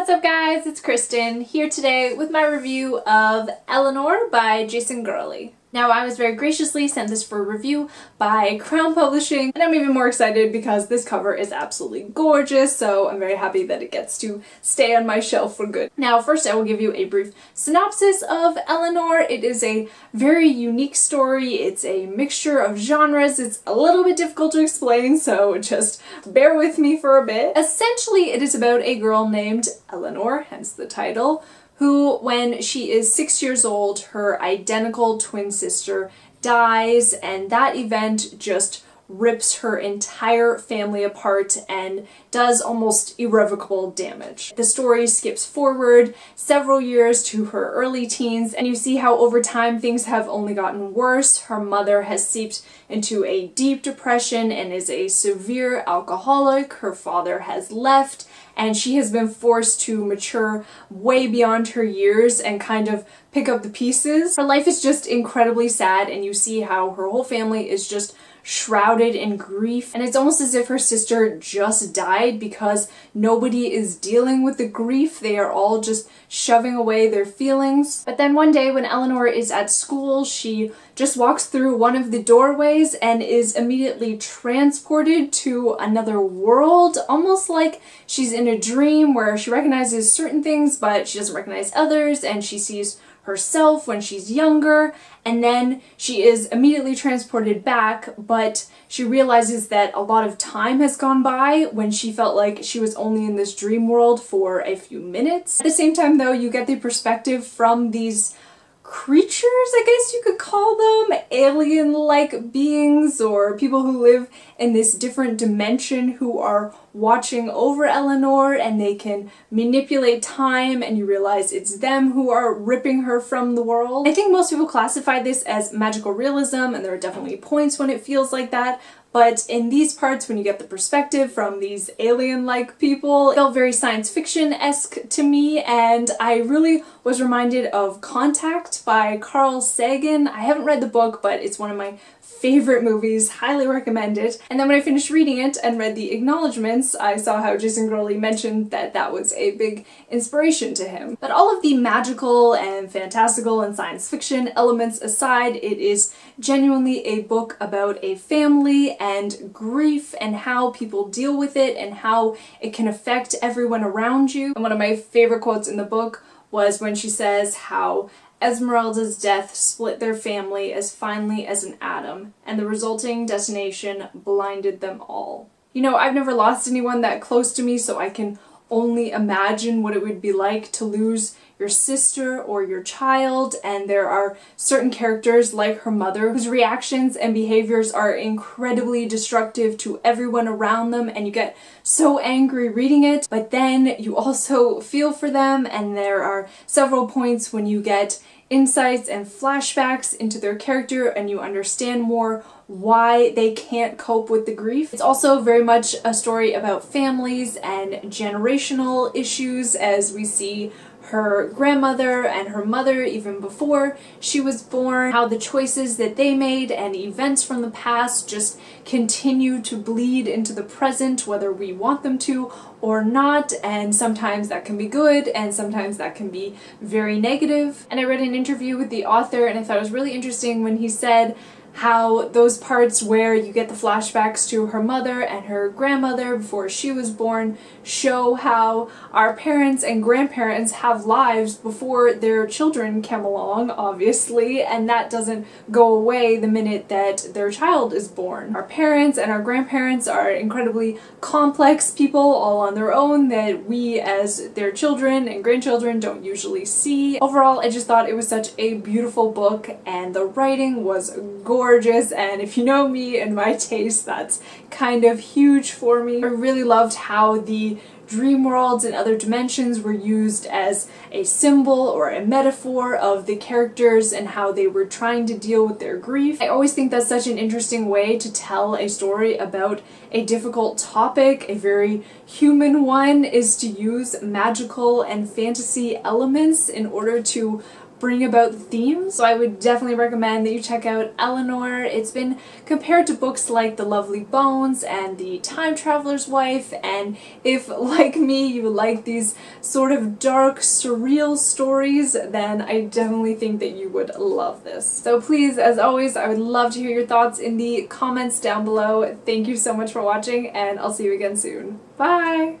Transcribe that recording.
What's up guys, it's Kristen here today with my review of Eleanor by Jason Gurley. Now I was very graciously sent this for review by Crown Publishing, and I'm even more excited because this cover is absolutely gorgeous, so I'm very happy that it gets to stay on my shelf for good. Now first I will give you a brief synopsis of Eleanor. It is a very unique story. It's a mixture of genres. It's a little bit difficult to explain, so just bear with me for a bit. Essentially it is about a girl named Eleanor, hence the title, who, when she is 6 years old, her identical twin sister dies, and that event just rips her entire family apart and does almost irrevocable damage. The story skips forward several years to her early teens, and you see how over time things have only gotten worse. Her mother has seeped into a deep depression and is a severe alcoholic. Her father has left, and she has been forced to mature way beyond her years and kind of pick up the pieces. Her life is just incredibly sad, and you see how her whole family is just shrouded in grief, and it's almost as if her sister just died because nobody is dealing with the grief. They are all just shoving away their feelings. But then one day when Eleanor is at school, she just walks through one of the doorways and is immediately transported to another world, almost like she's in a dream where she recognizes certain things but she doesn't recognize others, and she sees herself when she's younger, and then she is immediately transported back, but she realizes that a lot of time has gone by when she felt like she was only in this dream world for a few minutes. At the same time though, you get the perspective from these creatures, I guess you could call them, alien-like beings or people who live in this different dimension who are watching over Eleanor, and they can manipulate time, and you realize it's them who are ripping her from the world. I think most people classify this as magical realism, and there are definitely points when it feels like that, but in these parts, when you get the perspective from these alien-like people, it felt very science fiction-esque to me, and I really was reminded of Contact by Carl Sagan. I haven't read the book, but it's one of my favorite movies, highly recommend it. And then when I finished reading it and read the acknowledgements, I saw how Jason Gurley mentioned that that was a big inspiration to him. But all of the magical and fantastical and science fiction elements aside, it is genuinely a book about a family and grief and how people deal with it and how it can affect everyone around you. And one of my favorite quotes in the book was when she says how Esmeralda's death split their family as finely as an atom, and the resulting detonation blinded them all. You know, I've never lost anyone that close to me, so I can only imagine what it would be like to lose your sister or your child, and there are certain characters like her mother whose reactions and behaviors are incredibly destructive to everyone around them, and you get so angry reading it, but then you also feel for them, and there are several points when you get insights and flashbacks into their character and you understand more why they can't cope with the grief. It's also very much a story about families and generational issues, as we see her grandmother and her mother even before she was born, how the choices that they made and events from the past just continue to bleed into the present, whether we want them to or not, and sometimes that can be good and sometimes that can be very negative. And I read an interview with the author, and I thought it was really interesting when he said how those parts where you get the flashbacks to her mother and her grandmother before she was born show how our parents and grandparents have lives before their children come along, obviously, and that doesn't go away the minute that their child is born. Our parents and our grandparents are incredibly complex people all on their own that we as their children and grandchildren don't usually see. Overall, I just thought it was such a beautiful book, and the writing was gorgeous, and if you know me and my taste, that's kind of huge for me. I really loved how the dream worlds and other dimensions were used as a symbol or a metaphor of the characters and how they were trying to deal with their grief. I always think that's such an interesting way to tell a story about a difficult topic. A very human one is to use magical and fantasy elements in order to bring about the themes. So I would definitely recommend that you check out Eleanor. It's been compared to books like The Lovely Bones and The Time Traveler's Wife, and if, like me, you like these sort of dark, surreal stories, then I definitely think that you would love this. So please, as always, I would love to hear your thoughts in the comments down below. Thank you so much for watching, and I'll see you again soon. Bye!